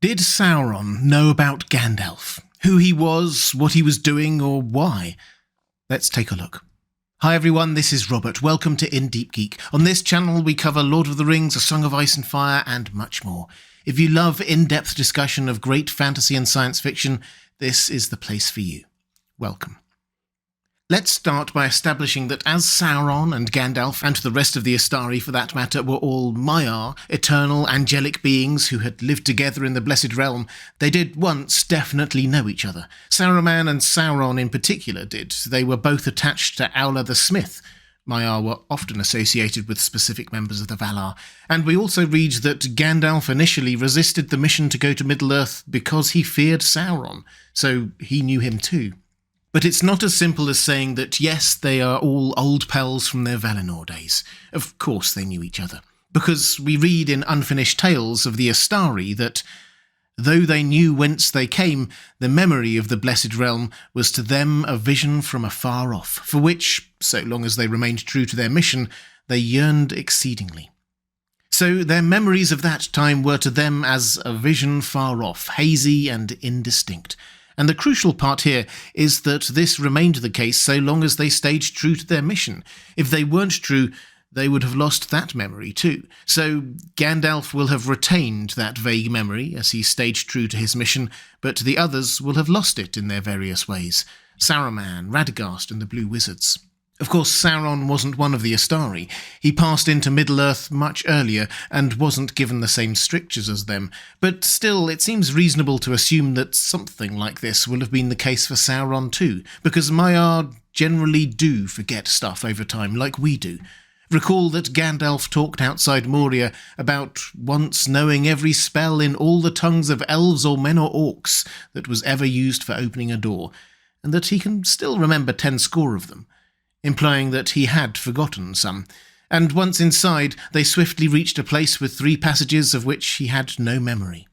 Did Sauron know about Gandalf? Who he was, what he was doing, or why? Let's take a look. Hi everyone, this is Robert. Welcome to Deep Geek. On this channel we cover Lord of the Rings, A Song of Ice and Fire, and much more. If you love in-depth discussion of great fantasy and science fiction, this is the place for you. Welcome. Let's start by establishing that as Sauron and Gandalf, and the rest of the Astari for that matter, were all Maiar, eternal angelic beings who had lived together in the Blessed Realm, they did once definitely know each other. Saruman and Sauron in particular did. They were both attached to Aula the Smith. Maiar were often associated with specific members of the Valar, and we also read that Gandalf initially resisted the mission to go to Middle-earth because he feared Sauron, so he knew him too. But it's not as simple as saying that, yes, they are all old pals from their Valinor days. Of course they knew each other, because we read in Unfinished Tales of the Astari that, though they knew whence they came, the memory of the Blessed Realm was to them a vision from afar off, for which, so long as they remained true to their mission, they yearned exceedingly. So their memories of that time were to them as a vision far off, hazy and indistinct. And the crucial part here is that this remained the case so long as they stayed true to their mission. If they weren't true, they would have lost that memory too. So Gandalf will have retained that vague memory as he stayed true to his mission, but the others will have lost it in their various ways. Saruman, Radagast and the Blue Wizards. Of course, Sauron wasn't one of the Astari. He passed into Middle-earth much earlier and wasn't given the same strictures as them, but still it seems reasonable to assume that something like this will have been the case for Sauron too, because Maiar generally do forget stuff over time like we do. Recall that Gandalf talked outside Moria about once knowing every spell in all the tongues of elves or men or orcs that was ever used for opening a door, and that he can still remember 10 score of them, implying that he had forgotten some, and once inside they swiftly reached a place with 3 passages of which he had no memory.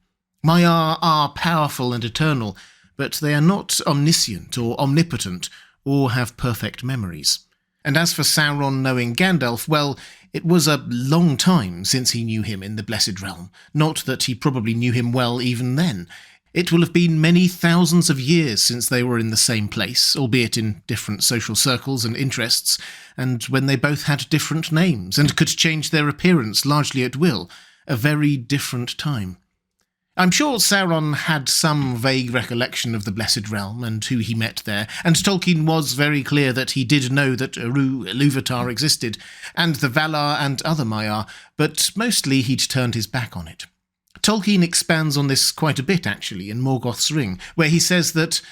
Maiar are powerful and eternal, but they are not omniscient or omnipotent, or have perfect memories. And as for Sauron knowing Gandalf, well, it was a long time since he knew him in the Blessed Realm, not that he probably knew him well even then. It will have been many thousands of years since they were in the same place, albeit in different social circles and interests, and when they both had different names and could change their appearance largely at will, a very different time. I'm sure Sauron had some vague recollection of the Blessed Realm and who he met there, and Tolkien was very clear that he did know that Iluvatar existed, and the Valar and other Maiar, but mostly he'd turned his back on it. Tolkien expands on this quite a bit, actually, in Morgoth's Ring, where he says that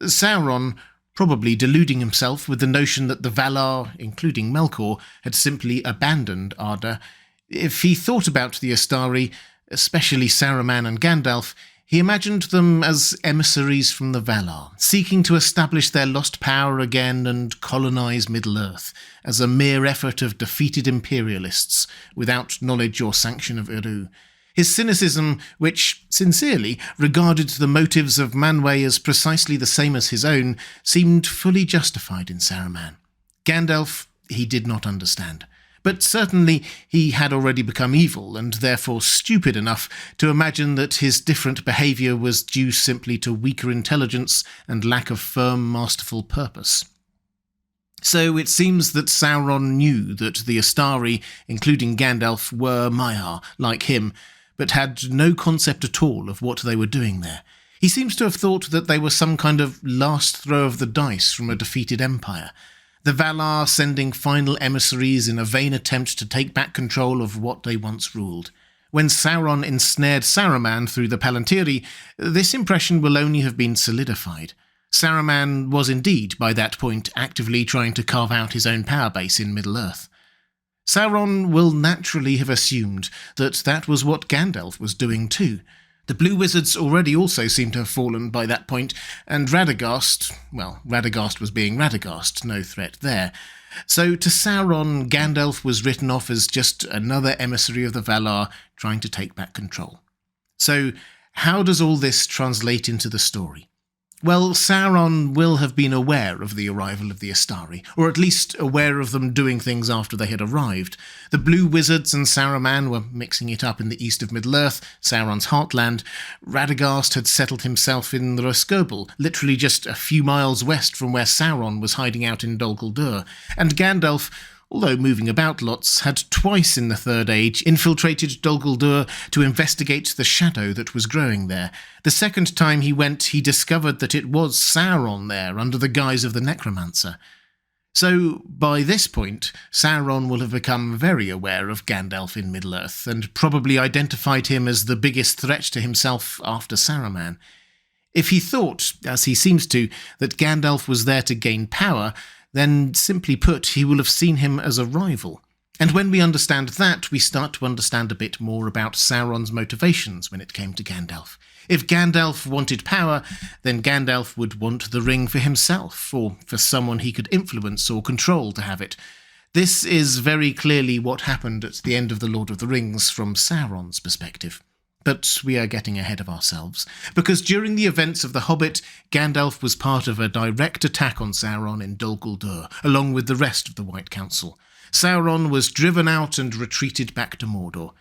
Sauron, probably deluding himself with the notion that the Valar, including Melkor, had simply abandoned Arda, if he thought about the Astari, especially Saruman and Gandalf, he imagined them as emissaries from the Valar, seeking to establish their lost power again and colonize Middle-earth, as a mere effort of defeated imperialists, without knowledge or sanction of Eru. His cynicism, which, sincerely, regarded the motives of Manwë as precisely the same as his own, seemed fully justified in Saruman. Gandalf he did not understand, but certainly he had already become evil and therefore stupid enough to imagine that his different behaviour was due simply to weaker intelligence and lack of firm, masterful purpose. So it seems that Sauron knew that the Astari, including Gandalf, were Maiar, like him, but had no concept at all of what they were doing there. He seems to have thought that they were some kind of last throw of the dice from a defeated empire, the Valar sending final emissaries in a vain attempt to take back control of what they once ruled. When Sauron ensnared Saruman through the Palantiri, this impression will only have been solidified. Saruman was indeed, by that point, actively trying to carve out his own power base in Middle-earth. Sauron will naturally have assumed that that was what Gandalf was doing too. The Blue Wizards already also seem to have fallen by that point, and Radagast was being Radagast, no threat there. So to Sauron, Gandalf was written off as just another emissary of the Valar trying to take back control. So how does all this translate into the story? Well, Sauron will have been aware of the arrival of the Astari, or at least aware of them doing things after they had arrived. The Blue Wizards and Saruman were mixing it up in the east of Middle-earth, Sauron's heartland. Radagast had settled himself in Rhosgobel, literally just a few miles west from where Sauron was hiding out in Dol Guldur, and Gandalf, although moving about lots, had twice in the Third Age infiltrated Dol Guldur to investigate the shadow that was growing there. The second time he went, he discovered that it was Sauron there, under the guise of the Necromancer. So, by this point, Sauron will have become very aware of Gandalf in Middle-earth, and probably identified him as the biggest threat to himself after Saruman. If he thought, as he seems to, that Gandalf was there to gain power, then, simply put, he will have seen him as a rival. And when we understand that, we start to understand a bit more about Sauron's motivations when it came to Gandalf. If Gandalf wanted power, then Gandalf would want the ring for himself, or for someone he could influence or control to have it. This is very clearly what happened at the end of The Lord of the Rings from Sauron's perspective. But we are getting ahead of ourselves, because during the events of The Hobbit, Gandalf was part of a direct attack on Sauron in Dol Guldur, along with the rest of the White Council. Sauron was driven out and retreated back to Mordor.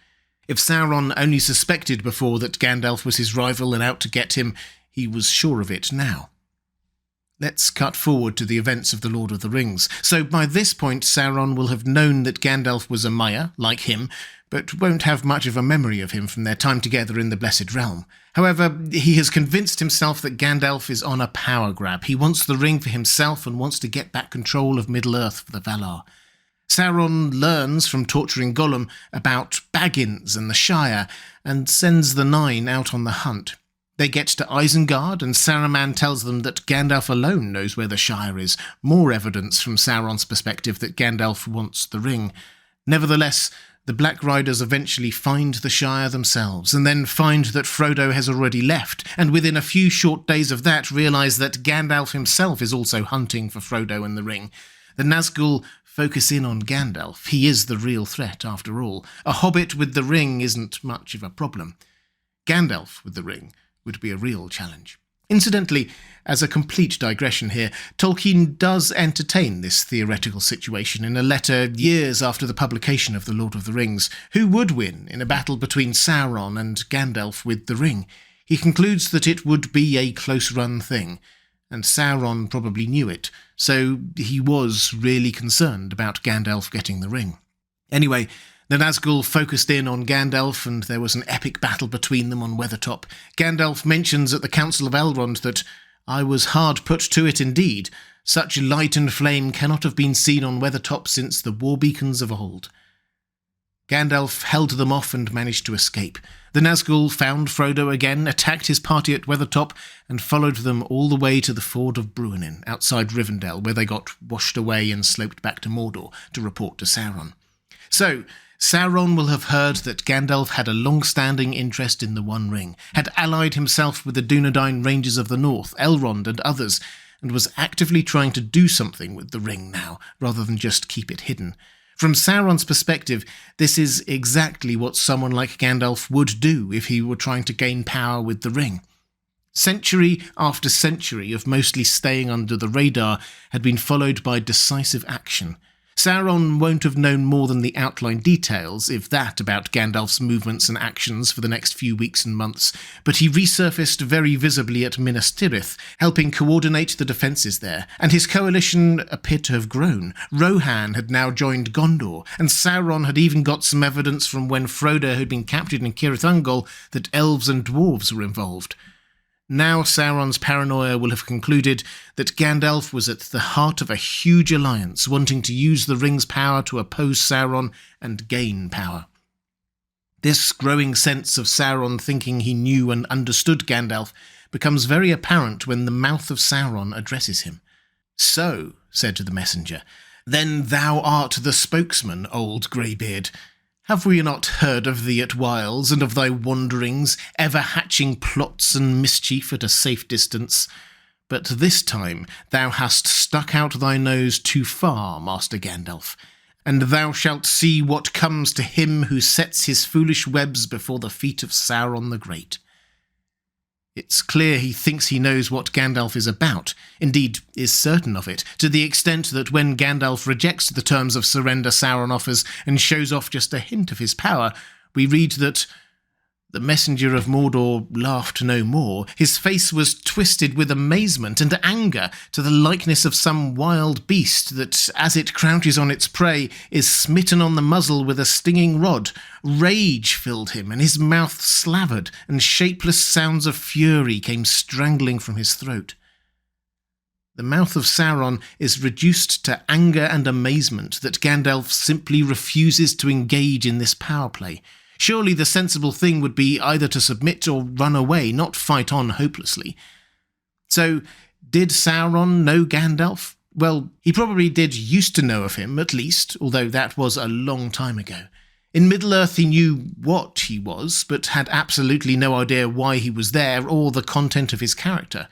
If Sauron only suspected before that Gandalf was his rival and out to get him, he was sure of it now. Let's cut forward to the events of The Lord of the Rings. So by this point, Sauron will have known that Gandalf was a Maiar, like him, but won't have much of a memory of him from their time together in the Blessed Realm. However, he has convinced himself that Gandalf is on a power grab. He wants the ring for himself and wants to get back control of Middle-earth for the Valar. Sauron learns from torturing Gollum about Baggins and the Shire, and sends the Nine out on the hunt. They get to Isengard, and Saruman tells them that Gandalf alone knows where the Shire is, more evidence from Sauron's perspective that Gandalf wants the ring. Nevertheless, the Black Riders eventually find the Shire themselves, and then find that Frodo has already left, and within a few short days of that realise that Gandalf himself is also hunting for Frodo and the ring. The Nazgul focus in on Gandalf. He is the real threat, after all. A hobbit with the ring isn't much of a problem. Gandalf with the ring would be a real challenge. Incidentally, as a complete digression here, Tolkien does entertain this theoretical situation in a letter years after the publication of The Lord of the Rings. Who would win in a battle between Sauron and Gandalf with the ring? He concludes that it would be a close-run thing, and Sauron probably knew it, so he was really concerned about Gandalf getting the ring. Anyway, the Nazgul focused in on Gandalf, and there was an epic battle between them on Weathertop. Gandalf mentions at the Council of Elrond that, "I was hard put to it indeed. Such light and flame cannot have been seen on Weathertop since the war beacons of old." Gandalf held them off and managed to escape. The Nazgul found Frodo again, attacked his party at Weathertop, and followed them all the way to the ford of Bruinen, outside Rivendell, where they got washed away and sloped back to Mordor to report to Sauron. So, Sauron will have heard that Gandalf had a long-standing interest in the One Ring, had allied himself with the Dunedain Rangers of the North, Elrond and others, and was actively trying to do something with the ring now, rather than just keep it hidden. From Sauron's perspective, this is exactly what someone like Gandalf would do if he were trying to gain power with the ring. Century after century of mostly staying under the radar had been followed by decisive action. Sauron won't have known more than the outline details, if that, about Gandalf's movements and actions for the next few weeks and months, but he resurfaced very visibly at Minas Tirith, helping coordinate the defences there, and his coalition appeared to have grown. Rohan had now joined Gondor, and Sauron had even got some evidence from when Frodo had been captured in Cirith Ungol that elves and dwarves were involved. Now Sauron's paranoia will have concluded that Gandalf was at the heart of a huge alliance, wanting to use the ring's power to oppose Sauron and gain power. This growing sense of Sauron thinking he knew and understood Gandalf becomes very apparent when the mouth of Sauron addresses him. "So," said to the messenger, "then thou art the spokesman, old greybeard. Have we not heard of thee at whiles, and of thy wanderings, ever hatching plots and mischief at a safe distance? But this time thou hast stuck out thy nose too far, Master Gandalf, and thou shalt see what comes to him who sets his foolish webs before the feet of Sauron the Great." It's clear he thinks he knows what Gandalf is about, indeed is certain of it, to the extent that when Gandalf rejects the terms of surrender Sauron offers and shows off just a hint of his power, we read that the messenger of Mordor laughed no more. His face was twisted with amazement and anger to the likeness of some wild beast that, as it crouches on its prey, is smitten on the muzzle with a stinging rod. Rage filled him, and his mouth slavered, and shapeless sounds of fury came strangling from his throat. The mouth of Sauron is reduced to anger and amazement that Gandalf simply refuses to engage in this power play. Surely the sensible thing would be either to submit or run away, not fight on hopelessly. So, did Sauron know Gandalf? Well, he probably did used to know of him, at least, although that was a long time ago. In Middle-earth he knew what he was, but had absolutely no idea why he was there or the content of his character.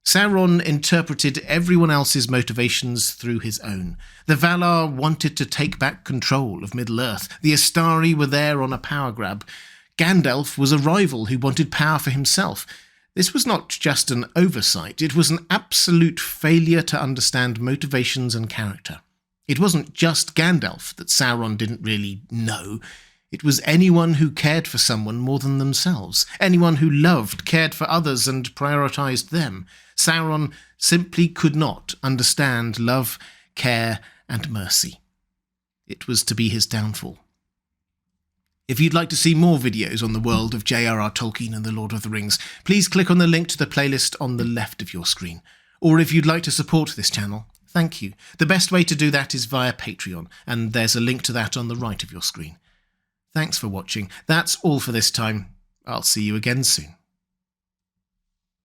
Sauron interpreted everyone else's motivations through his own. The Valar wanted to take back control of Middle-earth. The Astari were there on a power grab. Gandalf was a rival who wanted power for himself. This was not just an oversight, it was an absolute failure to understand motivations and character. It wasn't just Gandalf that Sauron didn't really know. It was anyone who cared for someone more than themselves, anyone who loved, cared for others and prioritised them. Sauron simply could not understand love, care and mercy. It was to be his downfall. If you'd like to see more videos on the world of J.R.R. Tolkien and the Lord of the Rings, please click on the link to the playlist on the left of your screen. Or if you'd like to support this channel, thank you. The best way to do that is via Patreon, and there's a link to that on the right of your screen. Thanks for watching. That's all for this time. I'll see you again soon.